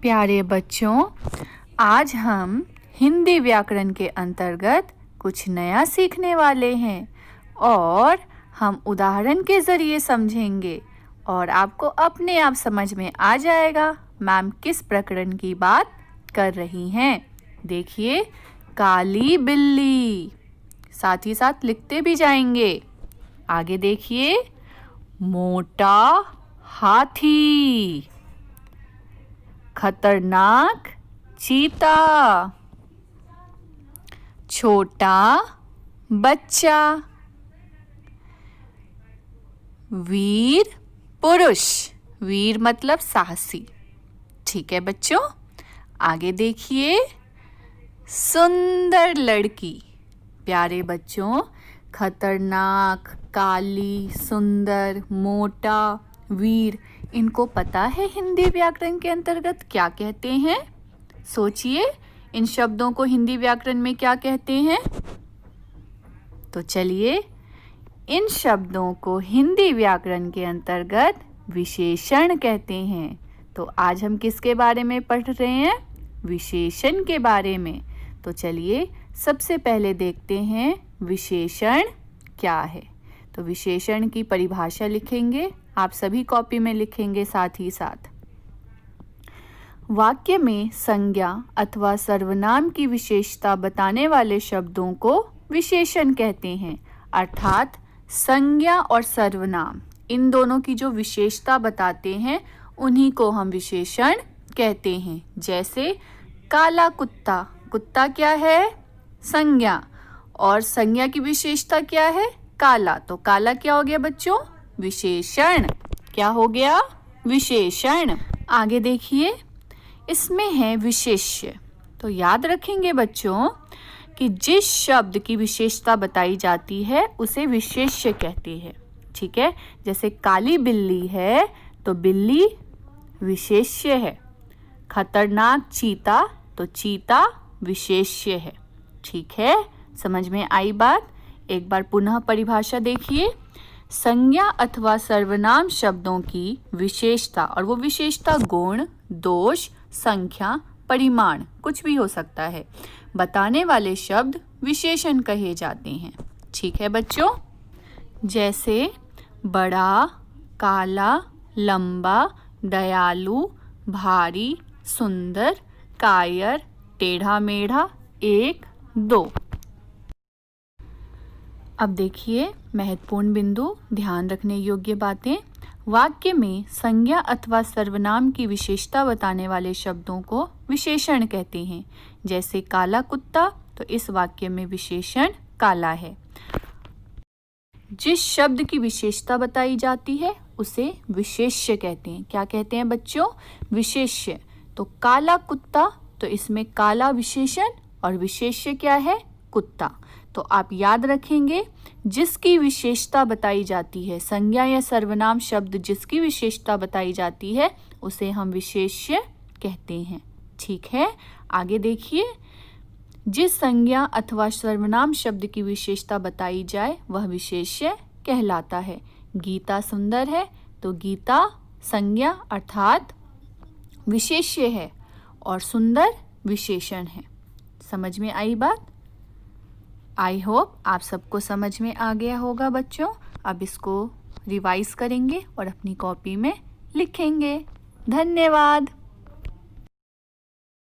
प्यारे बच्चों, आज हम हिंदी व्याकरण के अंतर्गत कुछ नया सीखने वाले हैं और हम उदाहरण के ज़रिए समझेंगे और आपको अपने आप समझ में आ जाएगा मैम किस प्रकरण की बात कर रही हैं। देखिए, काली बिल्ली, साथ ही साथ लिखते भी जाएंगे। आगे देखिए, मोटा हाथी, खतरनाक चीता, छोटा बच्चा, वीर पुरुष, वीर मतलब साहसी। ठीक है बच्चों, आगे देखिए, सुंदर लड़की। प्यारे बच्चों, खतरनाक, काली, सुंदर, मोटा, वीर, इनको पता है हिंदी व्याकरण के अंतर्गत क्या कहते हैं? सोचिए, इन शब्दों को हिंदी व्याकरण में क्या कहते हैं? तो चलिए, इन शब्दों को हिंदी व्याकरण के अंतर्गत विशेषण कहते हैं। तो आज हम किसके बारे में पढ़ रहे हैं? विशेषण के बारे में। तो चलिए, सबसे पहले देखते हैं विशेषण क्या है। तो विशेषण की परिभाषा लिखेंगे, आप सभी कॉपी में लिखेंगे साथ ही साथ। वाक्य में संज्ञा अथवा सर्वनाम की विशेषता बताने वाले शब्दों को विशेषण कहते हैं। अर्थात संज्ञा और सर्वनाम, इन दोनों की जो विशेषता बताते हैं उन्हीं को हम विशेषण कहते हैं। जैसे काला कुत्ता, कुत्ता क्या है? संज्ञा, और संज्ञा की विशेषता क्या है? काला। तो काला क्या हो गया बच्चों? विशेषण। क्या हो गया? विशेषण। आगे देखिए, इसमें है विशेष्य। तो याद रखेंगे बच्चों कि जिस शब्द की विशेषता बताई जाती है उसे विशेष्य कहते हैं। ठीक है, जैसे काली बिल्ली है तो बिल्ली विशेष्य है। खतरनाक चीता, तो चीता विशेष्य है। ठीक है, समझ में आई बात? एक बार पुनः परिभाषा देखिए। संज्ञा अथवा सर्वनाम शब्दों की विशेषता, और वो विशेषता गुण, दोष, संख्या, परिमाण कुछ भी हो सकता है, बताने वाले शब्द विशेषण कहे जाते हैं। ठीक है बच्चों, जैसे बड़ा, काला, लंबा, दयालु, भारी, सुंदर, कायर, टेढ़ा मेढ़ा, एक, दो। अब देखिए, महत्वपूर्ण बिंदु, ध्यान रखने योग्य बातें। वाक्य में संज्ञा अथवा सर्वनाम की विशेषता बताने वाले शब्दों को विशेषण कहते हैं। जैसे काला कुत्ता, तो इस वाक्य में विशेषण काला है। जिस शब्द की विशेषता बताई जाती है उसे विशेष्य कहते हैं। क्या कहते हैं बच्चों? विशेष्य। तो काला कुत्ता, तो इसमें काला विशेषण और विशेष्य क्या है? कुत्ता। तो आप याद रखेंगे, जिसकी विशेषता बताई जाती है, संज्ञा या सर्वनाम शब्द जिसकी विशेषता बताई जाती है उसे हम विशेष्य कहते हैं। ठीक है, आगे देखिए, जिस संज्ञा अथवा सर्वनाम शब्द की विशेषता बताई जाए वह विशेष्य कहलाता है। गीता सुंदर है, तो गीता संज्ञा अर्थात विशेष्य है और सुंदर विशेषण है। समझ में आई बात? आई होप आप सबको समझ में आ गया होगा बच्चों। अब इसको रिवाइज करेंगे और अपनी कॉपी में लिखेंगे। धन्यवाद।